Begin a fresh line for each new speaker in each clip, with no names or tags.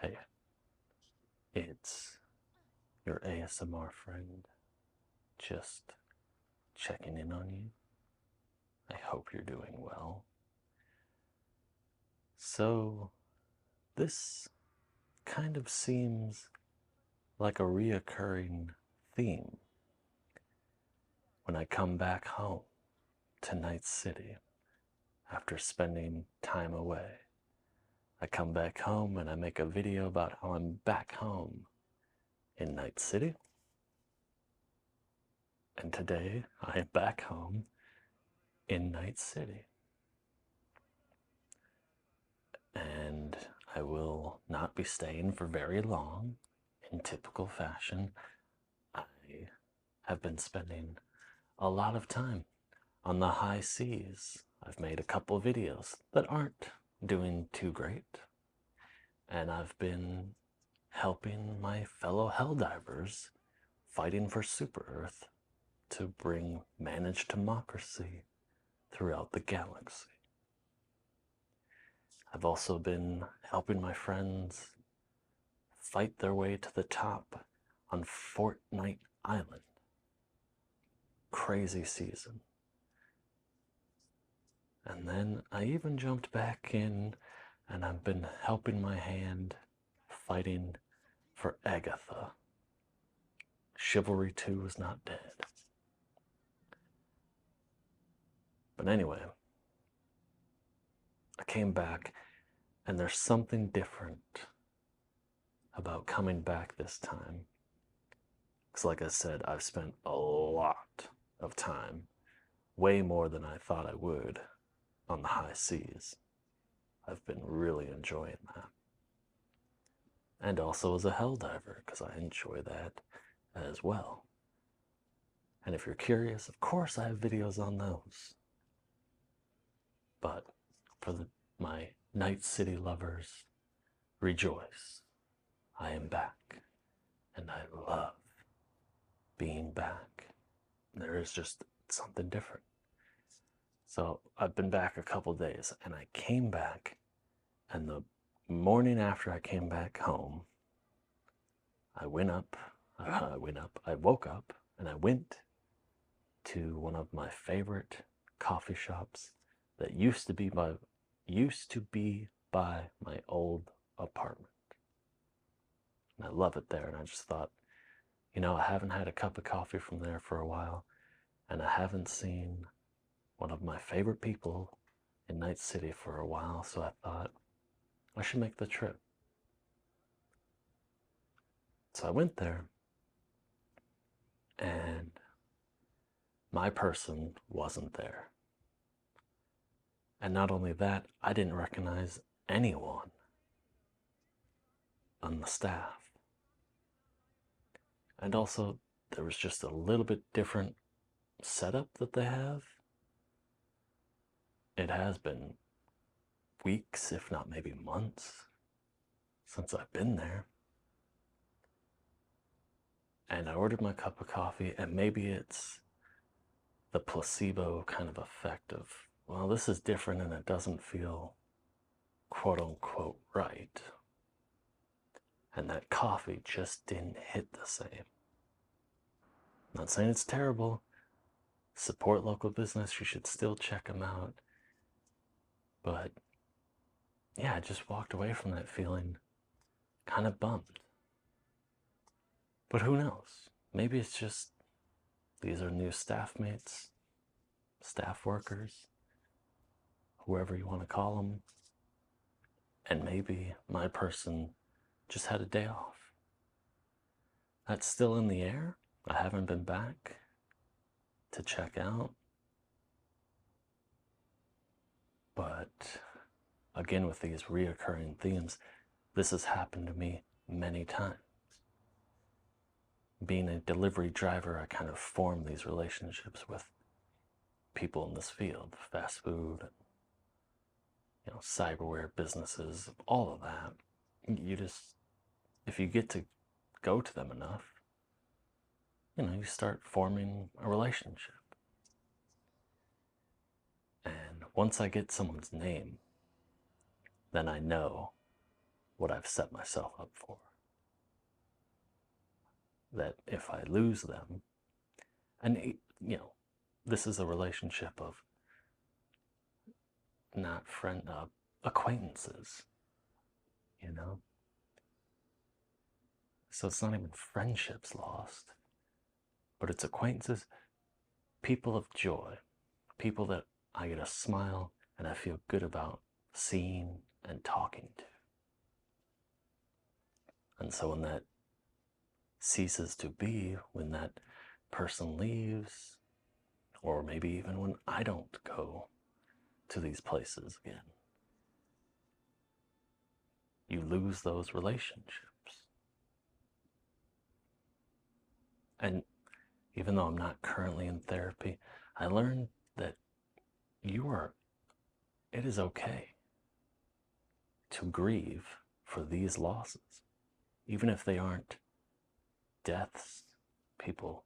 Hey, it's your ASMR friend just checking in on you. I hope you're doing well. So, this kind of seems like a reoccurring theme when I come back home to Night City after spending time away. I come back home and I make a video about how I'm back home in Night City. And today I am back home in Night City. And I will not be staying for very long. In typical fashion, I have been spending a lot of time on the high seas. I've made a couple videos that aren't doing too great, and I've been helping my fellow Helldivers fighting for Super Earth to bring managed democracy throughout the galaxy. I've also been helping my friends fight their way to the top on Fortnite Island. Crazy season. And then I even jumped back in and I've been helping my hand fighting for Agatha. Chivalry 2 is not dead. But anyway, I came back and there's something different about coming back this time. Because like I said, I've spent a lot of time, way more than I thought I would, on the high seas. I've been really enjoying that. And also as a helldiver, because I enjoy that as well. And if you're curious, of course I have videos on those. But for my Night City lovers, rejoice. I am back. And I love being back. There is just something different. So I've been back a couple days and I came back, and the morning after I came back home, I woke up and I went to one of my favorite coffee shops that used to be by my old apartment. And I love it there, and I just thought, I haven't had a cup of coffee from there for a while, and I haven't seen one of my favorite people in Night City for a while, so I thought I should make the trip. So I went there, and my person wasn't there. And not only that, I didn't recognize anyone on the staff. And also, there was just a little bit different setup that they have. It has been weeks, if not maybe months, since I've been there. And I ordered my cup of coffee, and maybe it's the placebo kind of effect of, well, this is different and it doesn't feel quote unquote right. And that coffee just didn't hit the same. I'm not saying it's terrible. Support local business, you should still check them out. But yeah, I just walked away from that feeling kind of bummed. But who knows? Maybe it's just these are new staff mates, staff workers, whoever you want to call them. And maybe my person just had a day off. That's still in the air. I haven't been back to check out. But again, with these reoccurring themes, this has happened to me many times. Being a delivery driver, I kind of form these relationships with people in this field, fast food, cyberware businesses, all of that. If you get to go to them enough, you start forming a relationship. And once I get someone's name, then I know what I've set myself up for. That if I lose them, and this is a relationship of not acquaintances, you know? So it's not even friendships lost, but it's acquaintances, people of joy, people that I get a smile and I feel good about seeing and talking to. And so when that ceases to be, when that person leaves, or maybe even when I don't go to these places again, you lose those relationships. And even though I'm not currently in therapy, I learned that it is okay to grieve for these losses, even if they aren't deaths, people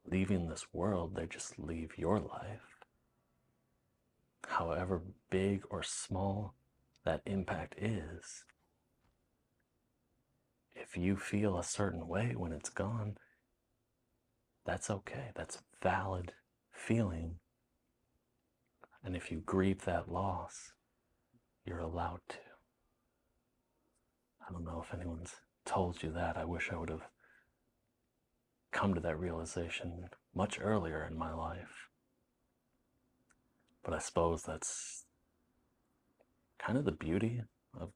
leaving this world, they just leave your life. However big or small that impact is, if you feel a certain way when it's gone, that's okay. That's a valid feeling. And if you grieve that loss, you're allowed to. I don't know if anyone's told you that. I wish I would have come to that realization much earlier in my life. But I suppose that's kind of the beauty of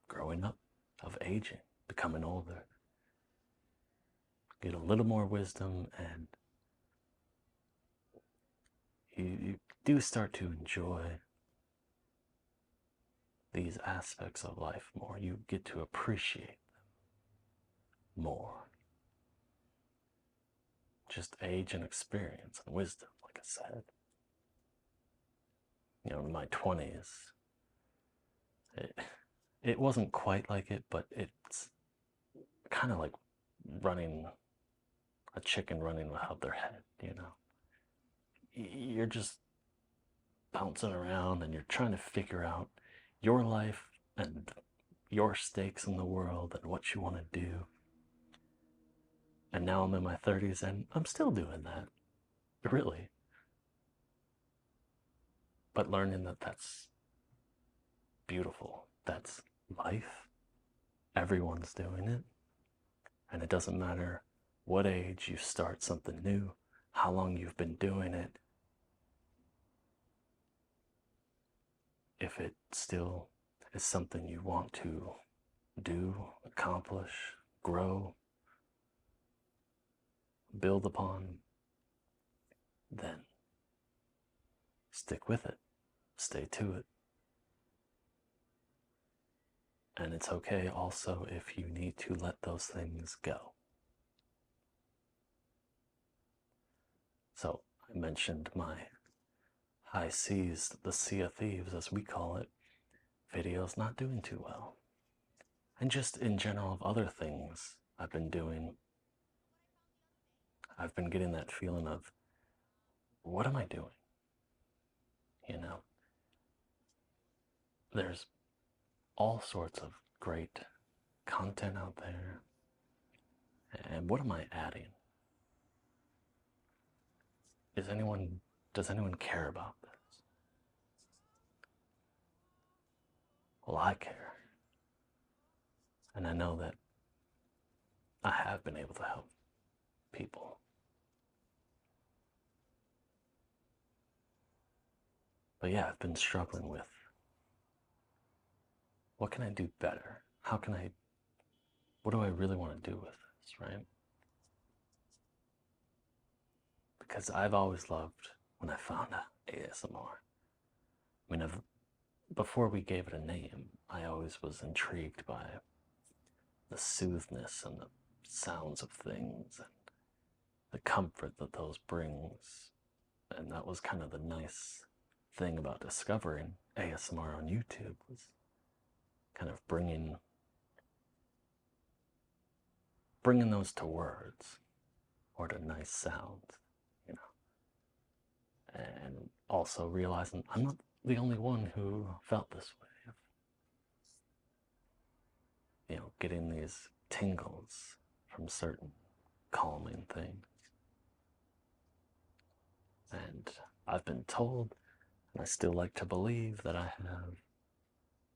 growing up, of aging, becoming older. Get a little more wisdom, and you do start to enjoy these aspects of life more. You get to appreciate them more. Just age and experience and wisdom, like I said. In my 20s, it wasn't quite like it, but it's kind of like a chicken running without their head, You're just bouncing around and you're trying to figure out your life and your stakes in the world and what you want to do. And now I'm in my 30s and I'm still doing that, really. But learning that that's beautiful. That's life. Everyone's doing it. And it doesn't matter what age you start something new, how long you've been doing it. If it still is something you want to do, accomplish, grow, build upon, then stick with it. Stay to it. And it's okay also if you need to let those things go. So I mentioned my high seas, the Sea of Thieves as we call it, videos not doing too well. And just in general of other things I've been doing, I've been getting that feeling of, what am I doing? There's all sorts of great content out there. And what am I adding? Does anyone care about this? Well, I care. And I know that I have been able to help people. But yeah, I've been struggling with, what can I do better? What do I really want to do with this, right? Because I've always loved when I found out ASMR. I mean, before we gave it a name, I always was intrigued by the soothness and the sounds of things and the comfort that those brings. And that was kind of the nice thing about discovering ASMR on YouTube, was kind of bringing those to words or to nice sounds, and also realizing I'm not the only one who felt this way. getting these tingles from certain calming things. And I've been told, and I still like to believe, that I have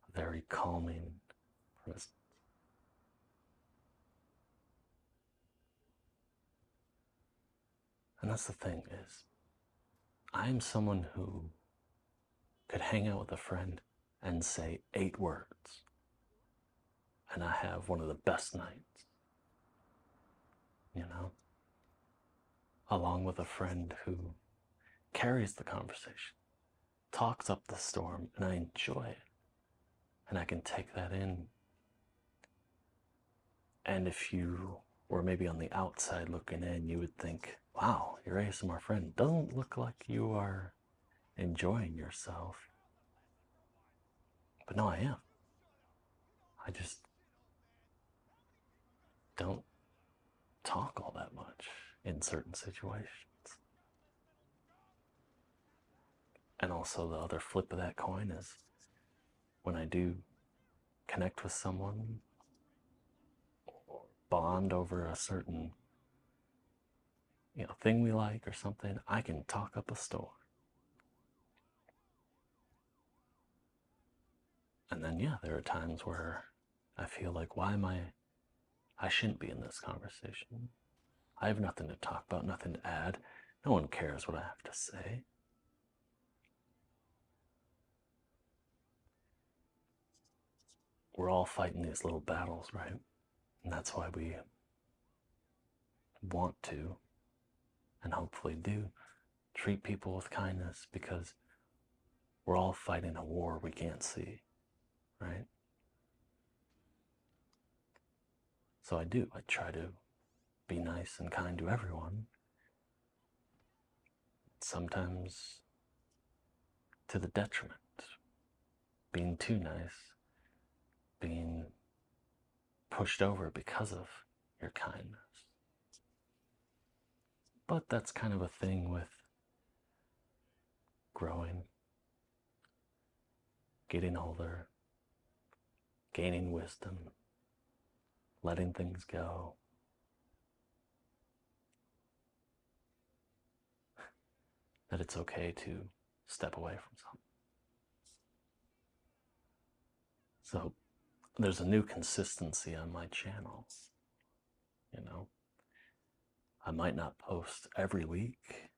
a very calming presence. And that's the thing is, I am someone who could hang out with a friend and say 8 words, and I have one of the best nights, you know? Along with a friend who carries the conversation, talks up the storm, and I enjoy it. And I can take that in. And if you were maybe on the outside looking in, you would think, wow, your ASMR friend doesn't look like you are enjoying yourself. But no, I am. I just don't talk all that much in certain situations. And also, the other flip of that coin is when I do connect with someone or bond over a certain thing we like or something, I can talk up a storm. And then, yeah, there are times where I feel like, I shouldn't be in this conversation. I have nothing to talk about, nothing to add. No one cares what I have to say. We're all fighting these little battles, right? And that's why we want to, and hopefully do, treat people with kindness, because we're all fighting a war we can't see, right? So I try to be nice and kind to everyone. Sometimes to the detriment, being too nice, being pushed over because of your kindness. But that's kind of a thing with growing, getting older, gaining wisdom, letting things go. That it's okay to step away from something. So there's a new consistency on my channel. I might not post every week,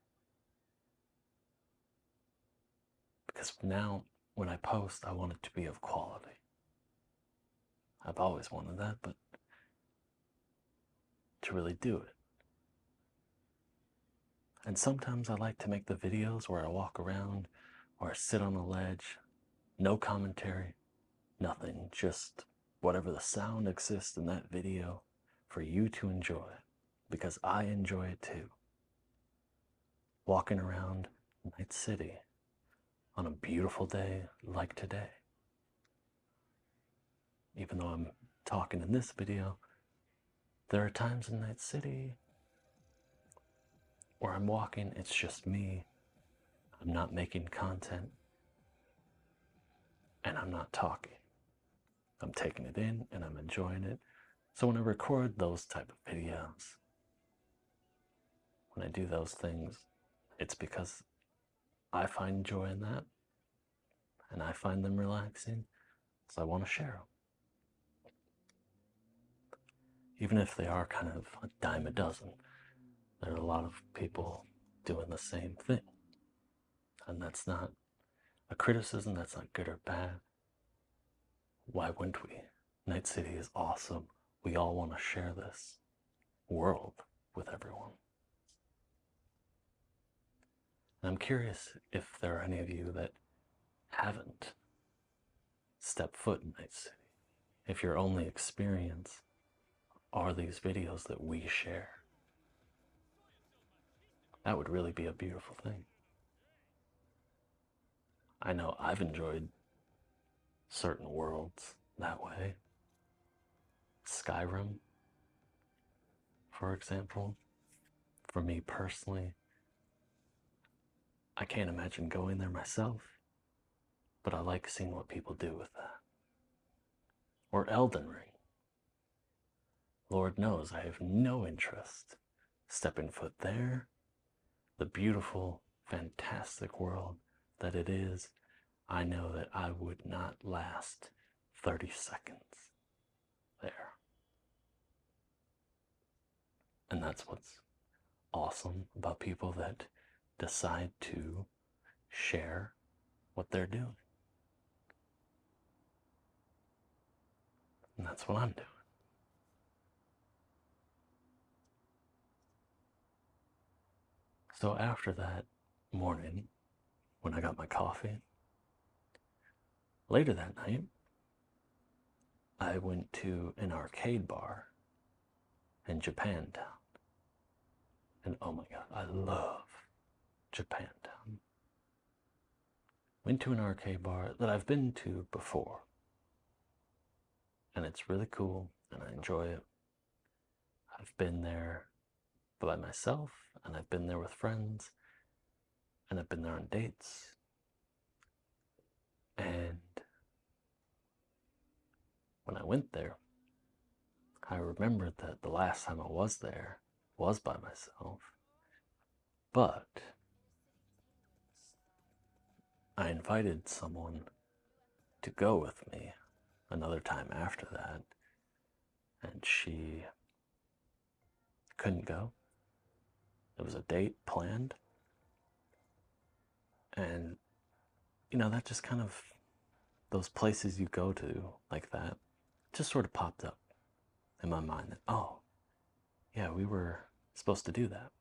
because now when I post, I want it to be of quality. I've always wanted that, but to really do it. And sometimes I like to make the videos where I walk around or I sit on a ledge, no commentary, nothing, just whatever the sound exists in that video for you to enjoy, because I enjoy it too. Walking around Night City on a beautiful day like today. Even though I'm talking in this video, there are times in Night City where I'm walking, it's just me. I'm not making content, and I'm not talking. I'm taking it in and I'm enjoying it. So when I record those type of videos, when I do those things, it's because I find joy in that and I find them relaxing, so I want to share them. Even if they are kind of a dime a dozen, there are a lot of people doing the same thing. And that's not a criticism, that's not good or bad. Why wouldn't we? Night City is awesome. We all want to share this world with everyone. And I'm curious if there are any of you that haven't stepped foot in Night City. If your only experience are these videos that we share. That would really be a beautiful thing. I know I've enjoyed certain worlds that way. Skyrim, for example, for me personally, I can't imagine going there myself, but I like seeing what people do with that. Or Elden Ring. Lord knows I have no interest stepping foot there. The beautiful, fantastic world that it is, I know that I would not last 30 seconds there. And that's what's awesome about people that decide to share what they're doing. And that's what I'm doing. So after that morning, when I got my coffee, later that night, I went to an arcade bar in Japantown. And oh my god, I love Japantown. Went to an arcade bar that I've been to before. And it's really cool, and I enjoy it. I've been there by myself, and I've been there with friends, and I've been there on dates. And when I went there, I remembered that the last time I was there was by myself. But I invited someone to go with me another time after that, and she couldn't go. It was a date planned. And, that just kind of, those places you go to like that, just sort of popped up in my mind that, oh, yeah, we were supposed to do that,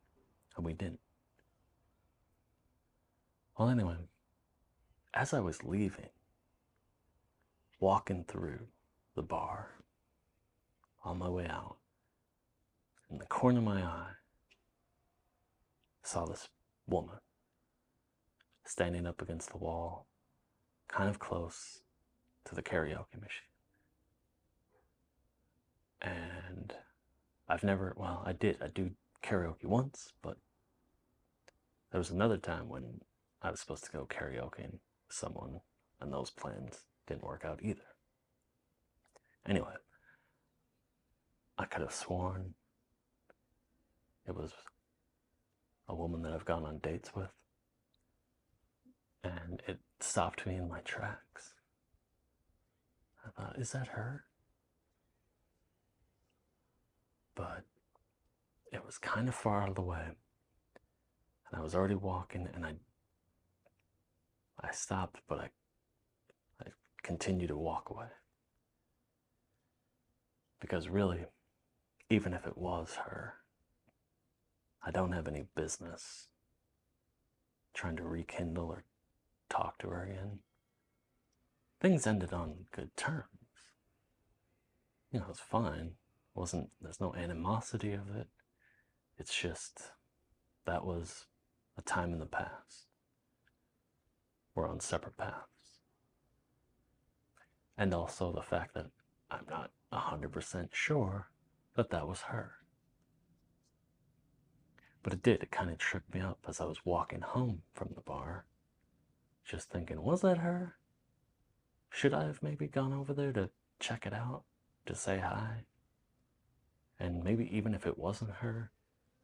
and we didn't. Well, anyway, as I was leaving, walking through the bar, on my way out, in the corner of my eye, I saw this woman standing up against the wall, kind of close to the karaoke machine. And I do karaoke once, but there was another time when I was supposed to go karaokeing with someone, and those plans didn't work out either. Anyway, I could have sworn it was a woman that I've gone on dates with, and it stopped me in my tracks. I thought, is that her? But it was kind of far out of the way, and I was already walking, and I stopped, but I continued to walk away. Because really, even if it was her, I don't have any business trying to rekindle or talk to her again. Things ended on good terms. It's fine. There's no animosity of it. It's just, that was a time in the past. We're on separate paths. And also the fact that I'm not 100% sure that that was her. But it kind of tripped me up as I was walking home from the bar, just thinking, was that her? Should I have maybe gone over there to check it out, to say hi? And maybe even if it wasn't her,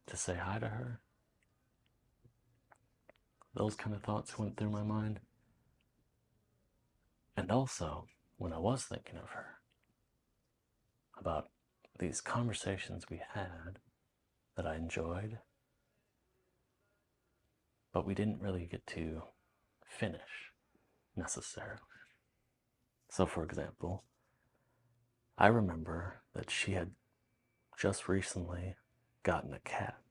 to say hi to her? Those kind of thoughts went through my mind. And also, when I was thinking of her, about these conversations we had that I enjoyed, but we didn't really get to finish necessarily. So, for example, I remember that she had just recently gotten a cat.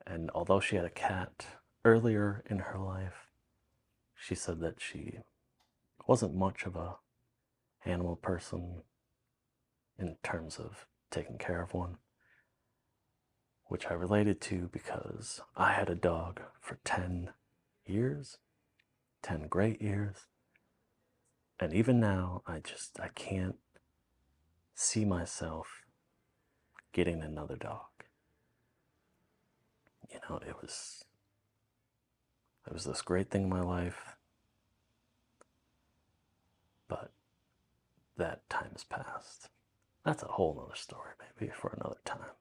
And although she had a cat earlier in her life, she said that she wasn't much of a animal person in terms of taking care of one, which I related to because I had a dog for 10 years, 10 great years. And even now, I can't see myself getting another dog. It was this great thing in my life, but that time has passed. that's a whole nother story, maybe for another time.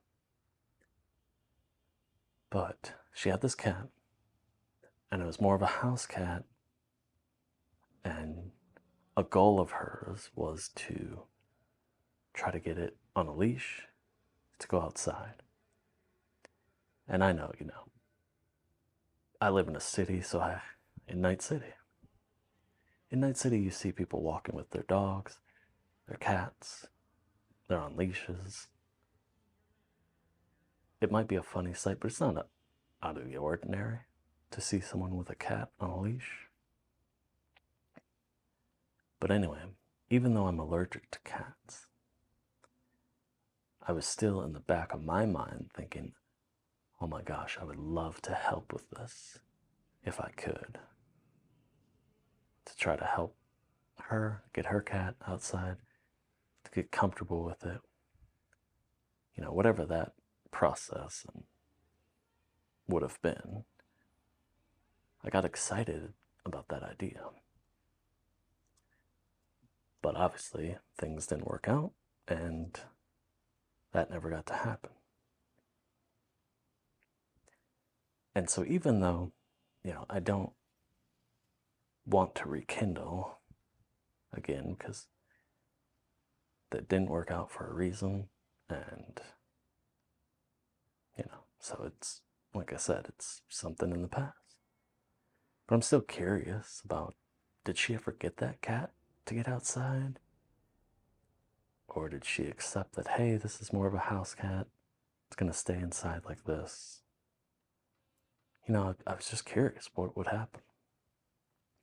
But she had this cat, and it was more of a house cat, and a goal of hers was to try to get it on a leash to go outside. And I know, I live in a city, in Night City. In Night City, you see people walking with their dogs, their cats, they're on leashes. It might be a funny sight, but it's not out of the ordinary to see someone with a cat on a leash. But anyway, even though I'm allergic to cats, I was still in the back of my mind thinking, oh my gosh, I would love to help with this if I could. To try to help her get her cat outside, to get comfortable with it. Whatever that process would have been. I got excited about that idea. But obviously, things didn't work out, and that never got to happen. And so even though, I don't want to rekindle again, because that didn't work out for a reason, and, so it's, like I said, it's something in the past. But I'm still curious about, did she ever get that cat to get outside? Or did she accept that, hey, this is more of a house cat, it's going to stay inside like this? I was just curious what would happen.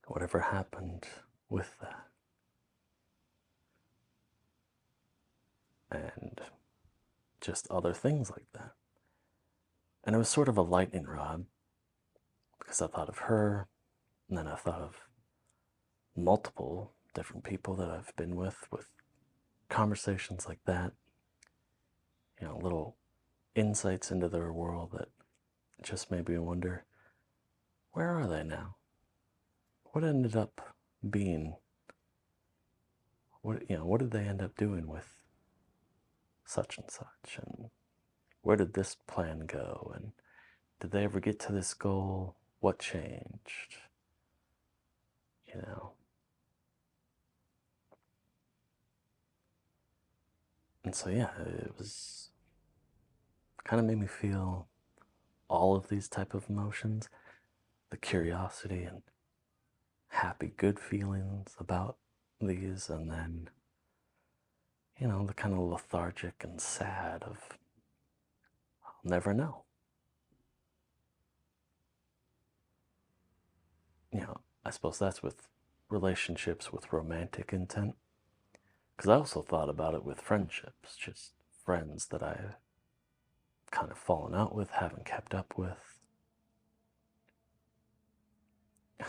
Whatever happened with that. And just other things like that. And it was sort of a lightning rod, because I thought of her, and then I thought of multiple different people that I've been with conversations like that. Little insights into their world that just made me wonder, where are they now? What ended up being, what did they end up doing with such and such? And where did this plan go? And did they ever get to this goal? What changed? And so, yeah, it was kind of made me feel all of these type of emotions, the curiosity and happy, good feelings about these, and then, the kind of lethargic and sad of, I'll never know. I suppose that's with relationships with romantic intent. Because I also thought about it with friendships, just friends that I've kind of fallen out with, haven't kept up with.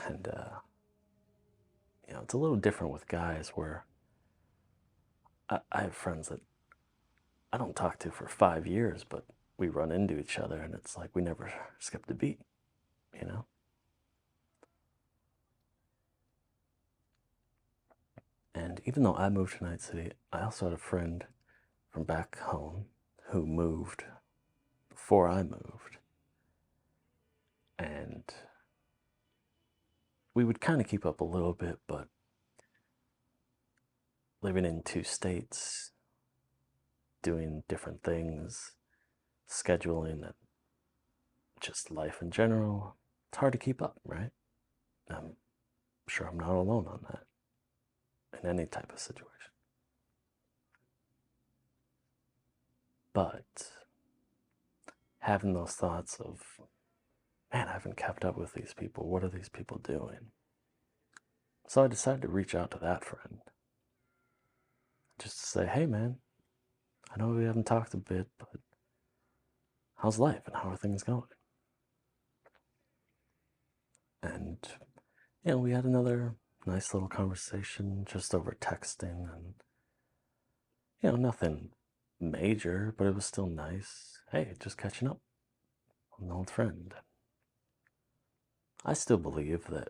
And, it's a little different with guys where I have friends that I don't talk to for 5 years, but we run into each other and it's like we never skipped a beat, you know? And even though I moved to Night City, I also had a friend from back home who moved before I moved. And we would kind of keep up a little bit, but living in two states, doing different things, scheduling, and just life in general, it's hard to keep up, right? I'm sure I'm not alone on that in any type of situation. But having those thoughts of, man, I haven't kept up with these people. What are these people doing? So I decided to reach out to that friend. Just to say, hey, man, I know we haven't talked a bit, but how's life and how are things going? And, we had another nice little conversation just over texting, and, nothing major, but it was still nice. Hey, just catching up with an old friend. I still believe that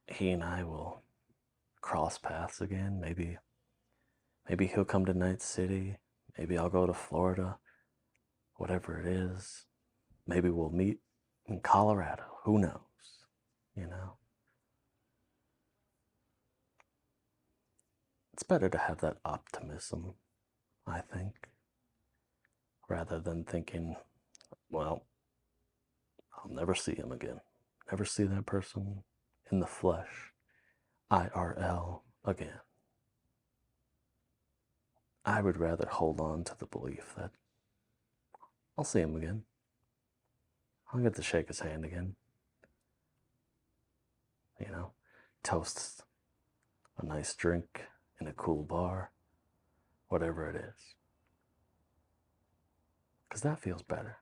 he and I will cross paths again, maybe Maybe he'll come to Night City. Maybe I'll go to Florida. Whatever it is. Maybe we'll meet in Colorado. Who knows? You know? It's better to have that optimism, I think, rather than thinking, well, I'll never see him again. Never see that person in the flesh, IRL, again. I would rather hold on to the belief that I'll see him again. I'll get to shake his hand again. You know, toast a nice drink in a cool bar, whatever it is. Because that feels better.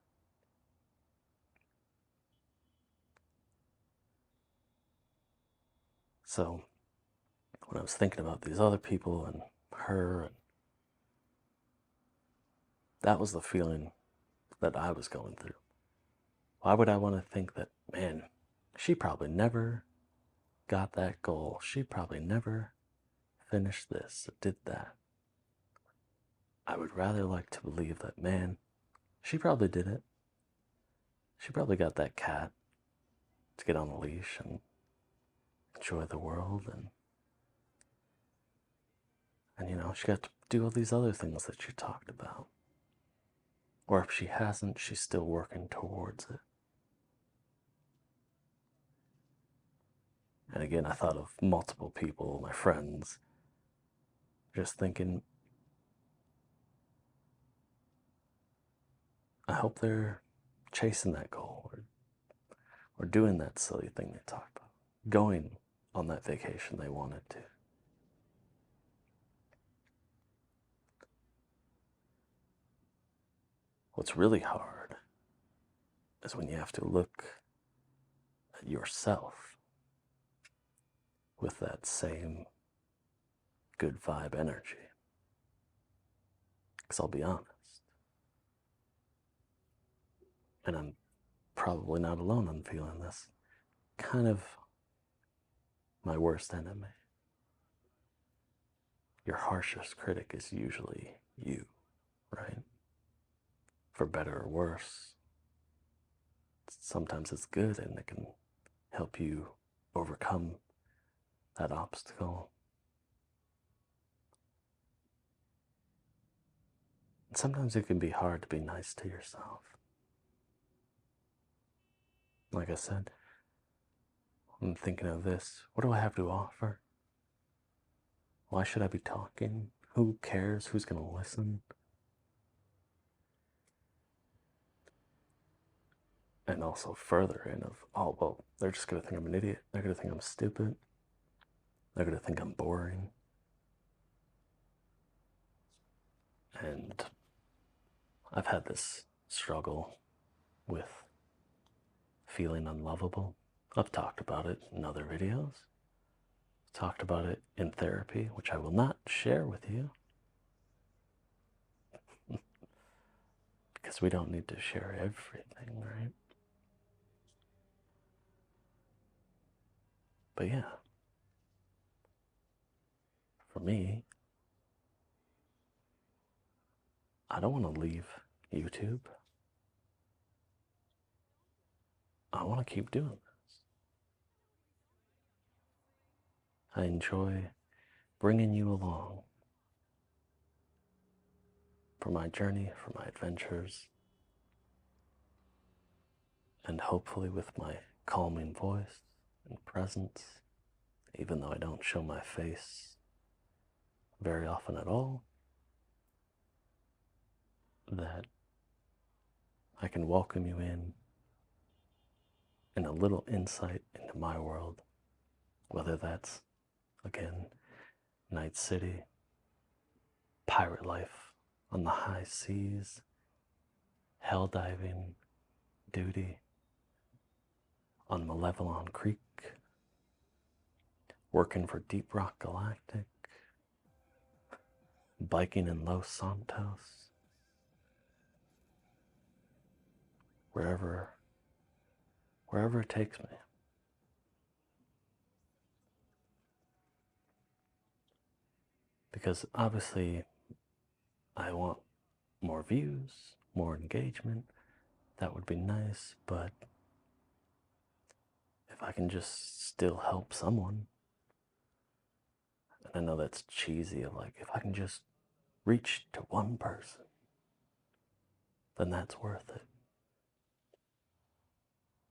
So, when I was thinking about these other people and her, and that was the feeling that I was going through. Why would I want to think that, man, she probably never got that goal. She probably never finished this or did that. I would rather like to believe that, man, she probably did it. She probably got that cat to get on a leash and enjoy the world, and you know, she got to do all these other things that you talked about. Or if she hasn't, she's still working towards it. And again, I thought of multiple people, my friends, just thinking, I hope they're chasing that goal, or doing that silly thing they talked about, going on that vacation they wanted to. What's really hard is when you have to look at yourself with that same good vibe energy. Because I'll be honest, and I'm probably not alone in feeling this, kind of my worst enemy. Your harshest critic is usually you, right? For better or worse. Sometimes it's good and it can help you overcome that obstacle. And sometimes it can be hard to be nice to yourself. Like I said, I'm thinking of this. What do I have to offer? Why should I be talking? Who cares? Who's going to listen? And also further in of, oh, well, they're just going to think I'm an idiot. They're going to think I'm stupid. They're going to think I'm boring. And I've had this struggle with feeling unlovable. I've talked about it in other videos. Talked about it in therapy, which I will not share with you. Because we don't need to share everything, right? But yeah, for me, I don't want to leave YouTube. I want to keep doing this. I enjoy bringing you along for my journey, for my adventures, and hopefully with my calming voice and presence, even though I don't show my face very often at all, that I can welcome you in a little insight into my world, whether that's, again, Night City, pirate life on the high seas, hell diving duty on Malevelon Creek, working for Deep Rock Galactic, biking in Los Santos, wherever it takes me. Because obviously I want more views, more engagement. That would be nice, but if I can just still help someone, and I know that's cheesy, like if I can just reach to one person, then that's worth it.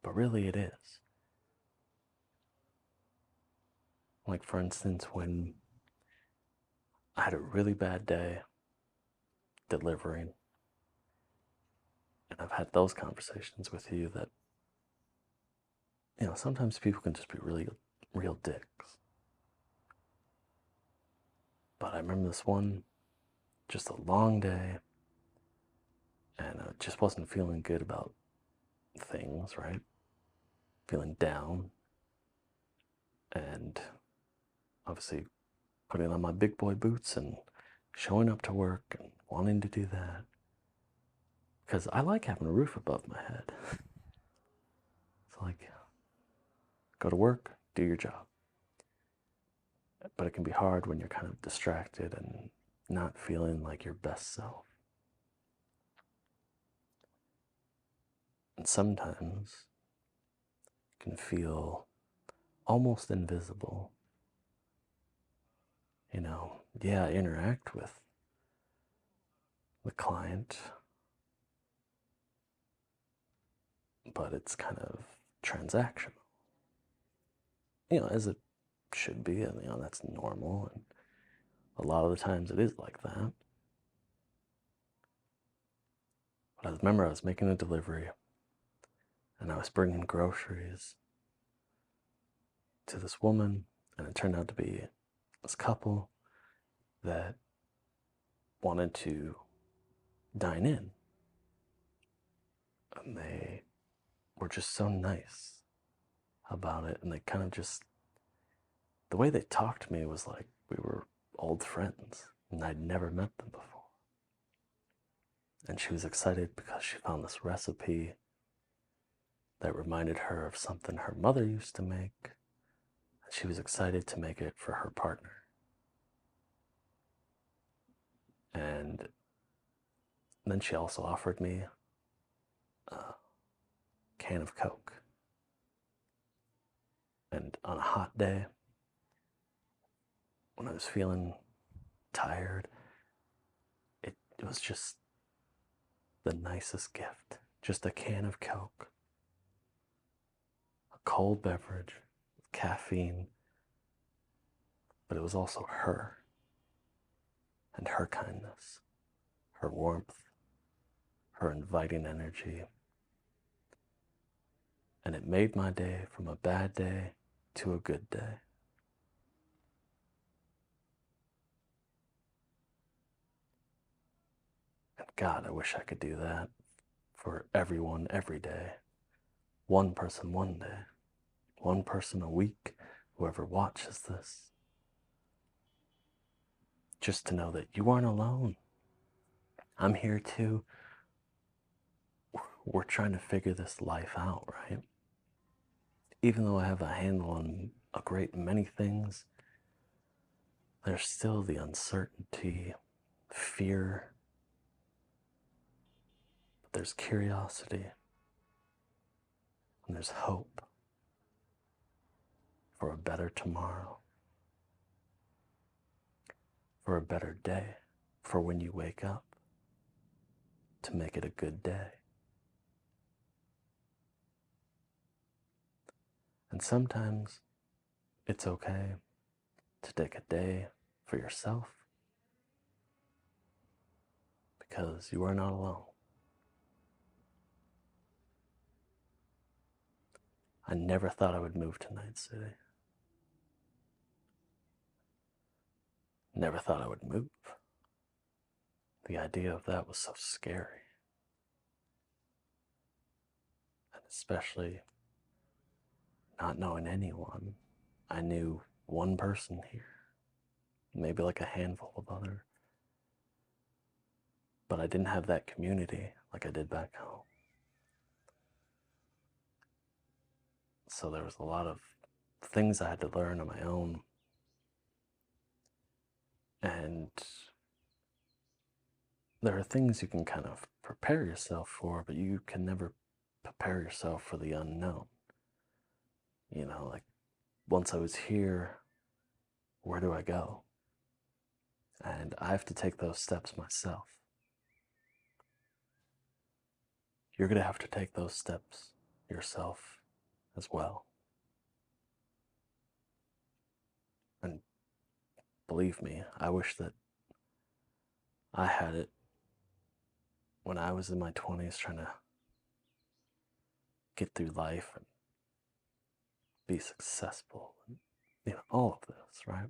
But really, it is. Like, for instance, when I had a really bad day delivering, and I've had those conversations with you that, sometimes people can just be really real dicks. But I remember this one, just a long day, and I just wasn't feeling good about things, right? Feeling down, and obviously putting on my big boy boots and showing up to work and wanting to do that. Because I like having a roof above my head. It's like, go to work, do your job. But it can be hard when you're kind of distracted and not feeling like your best self. And sometimes it can feel almost invisible. Yeah, I interact with the client, but it's kind of transactional. As it should be, and that's normal, and a lot of the times it is like that. But I remember I was making a delivery, and I was bringing groceries to this woman, and it turned out to be this couple that wanted to dine in, and they were just so nice about it, and they kind of just, the way they talked to me was like we were old friends, and I'd never met them before. And she was excited because she found this recipe that reminded her of something her mother used to make. And she was excited to make it for her partner. And then she also offered me a can of Coke. And on a hot day, when I was feeling tired, it was just the nicest gift. Just a can of Coke, a cold beverage, caffeine, but it was also her and her kindness, her warmth, her inviting energy. And it made my day from a bad day to a good day. And God, I wish I could do that for everyone every day. One person one day, one person a week, whoever watches this. Just to know that you aren't alone. I'm here too. We're trying to figure this life out, right? Even though I have a handle on a great many things, there's still the uncertainty, fear, but there's curiosity, and there's hope for a better tomorrow, for a better day, for when you wake up, to make it a good day. And sometimes it's okay to take a day for yourself, because you are not alone. I never thought I would move to Night City. Never thought I would move. The idea of that was so scary. And especially not knowing anyone. I knew one person here, maybe like a handful of other. But I didn't have that community like I did back home. So there was a lot of things I had to learn on my own. And there are things you can kind of prepare yourself for, but you can never prepare yourself for the unknown. Like once I was here, where do I go? And I have to take those steps myself. You're going to have to take those steps yourself as well. And believe me, I wish that I had it when I was in my 20s trying to get through life and be successful. And, all of this, right?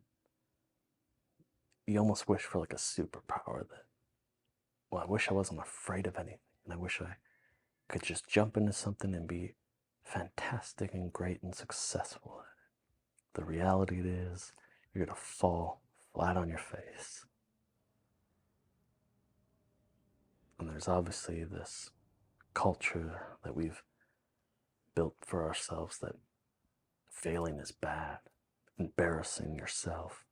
You almost wish for like a superpower that, well, I wish I wasn't afraid of anything. And I wish I could just jump into something and be fantastic and great and successful at it. The reality is, you're going to fall flat on your face. And there's obviously this culture that we've built for ourselves that failing is bad, embarrassing yourself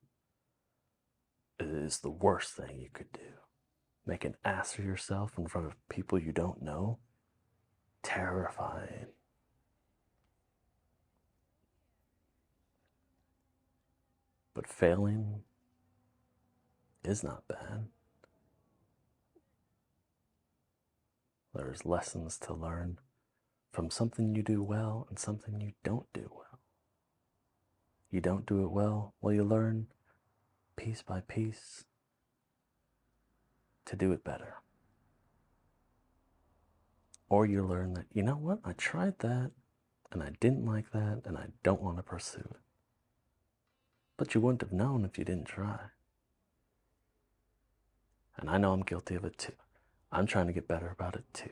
is the worst thing you could do. Make an ass of yourself in front of people you don't know, terrifying. But failing is not bad. There's lessons to learn from something you do well and something you don't do well. You don't do it well, you learn piece by piece to do it better. Or you learn that, you know what, I tried that and I didn't like that and I don't want to pursue it. But you wouldn't have known if you didn't try. And I know I'm guilty of it too. I'm trying to get better about it too.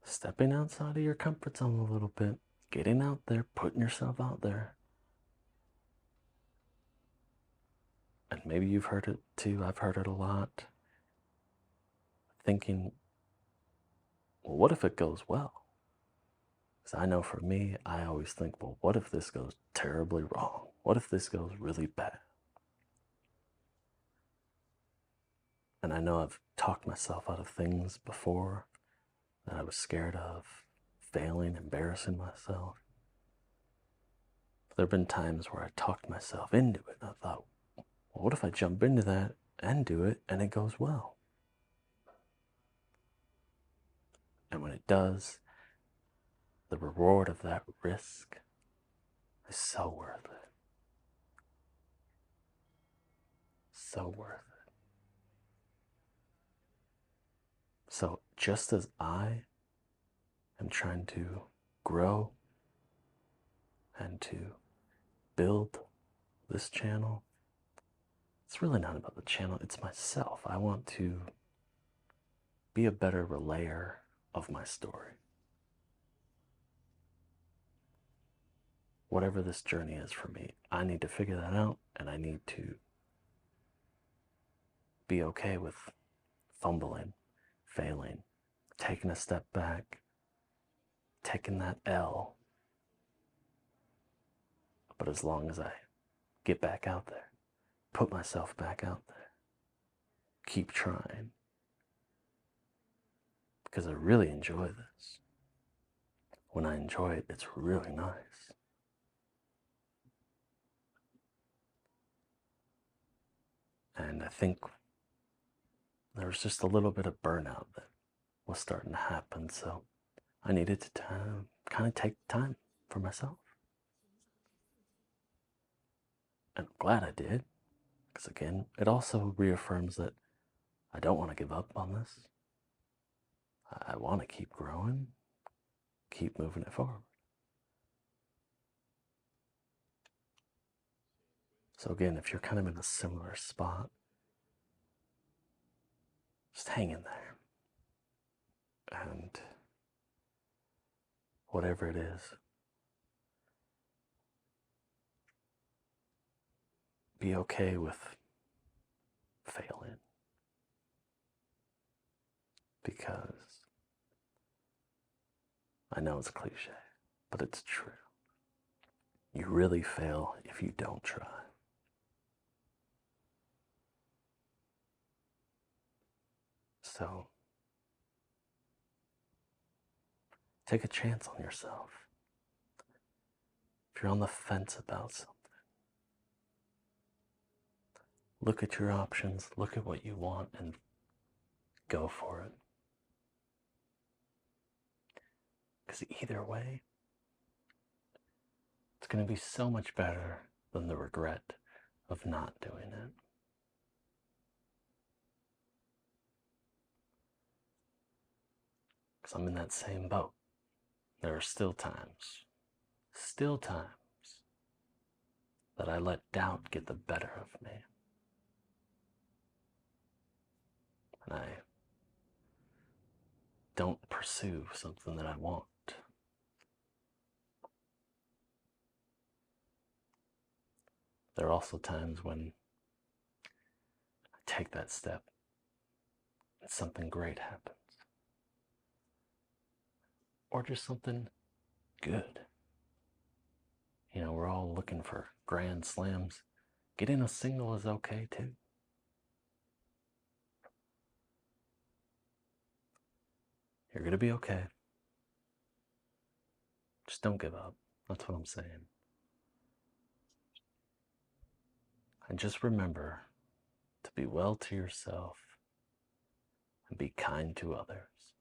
Stepping outside of your comfort zone a little bit, getting out there, putting yourself out there. And maybe you've heard it too, I've heard it a lot. Thinking, well, what if it goes well? Because I know for me, I always think, well, what if this goes terribly wrong? What if this goes really bad? And I know I've talked myself out of things before that I was scared of, failing, embarrassing myself. But there have been times where I talked myself into it, and I thought, well, what if I jump into that and do it, and it goes well? And when it does, the reward of that risk is so worth it. So worth it. So just as I am trying to grow and to build this channel, it's really not about the channel, it's myself. I want to be a better relayer of my story. Whatever this journey is for me, I need to figure that out, and I need to be okay with fumbling, failing, taking a step back, taking that L. But as long as I get back out there, put myself back out there, keep trying, because I really enjoy this. When I enjoy it, it's really nice. And I think there was just a little bit of burnout that was starting to happen, so I needed to kind of take time for myself. And I'm glad I did, because again, it also reaffirms that I don't want to give up on this. I want to keep growing, keep moving it forward. So again, if you're kind of in a similar spot, just hang in there. And whatever it is, be okay with failing. Because I know it's a cliche, but it's true. You really fail if you don't try. So take a chance on yourself. If you're on the fence about something, look at your options, look at what you want, and go for it. Because either way, it's going to be so much better than the regret of not doing it. Because I'm in that same boat. There are still times that I let doubt get the better of me. And I don't pursue something that I want. There are also times when I take that step and something great happens. Or just something good. You know, we're all looking for grand slams. Getting a single is okay too. You're going to be okay. Just don't give up. That's what I'm saying. And just remember to be well to yourself and be kind to others.